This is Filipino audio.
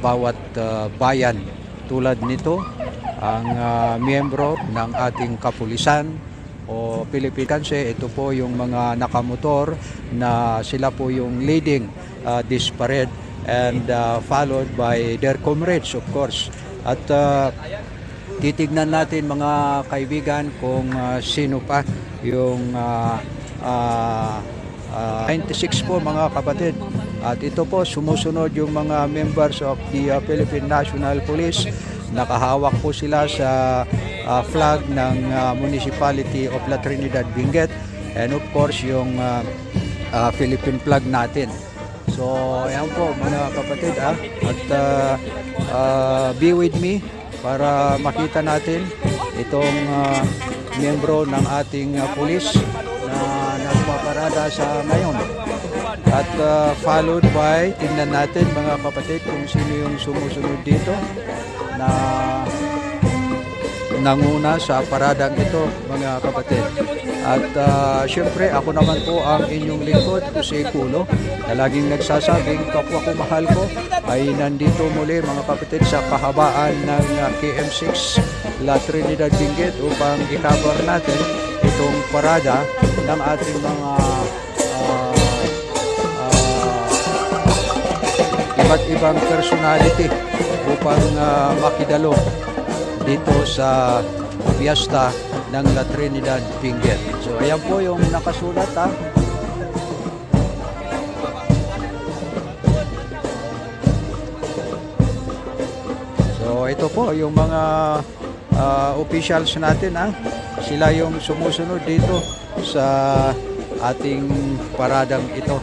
bawat bayan. Tulad nito, ang miyembro ng ating kapulisan o Philippine Kanse, ito po yung mga nakamotor na sila po yung leading this parade and followed by their comrades of course. At titignan natin mga kaibigan kung sino pa yung 96 po mga kapatid. At ito po sumusunod yung mga members of the Philippine National Police. Nakahawak po sila sa flag ng Municipality of La Trinidad Benguet and of course yung Philippine flag natin. So ayan po mga kapatid at be with me para makita natin itong miyembro ng ating pulis na nagpaparada sa ngayon. At followed by, tingnan natin mga kapatid kung sino yung sumusunod dito na nanguna sa paradang ito mga kapatid. At syempre ako naman po ang inyong lingkod, Jose Culo, na laging nagsasabing kapwa ko mahal ko ay nandito muli mga kapatid sa kahabaan ng KM6 La Trinidad Benguet upang i-cover natin itong parada ng ating mga iba't ibang personality upang makidalo dito sa fiesta ng La Trinidad Benguet. So ayan po yung nakasulat ha. So ito po yung mga officials natin ha. Sila yung sumusunod dito sa ating paradang ito.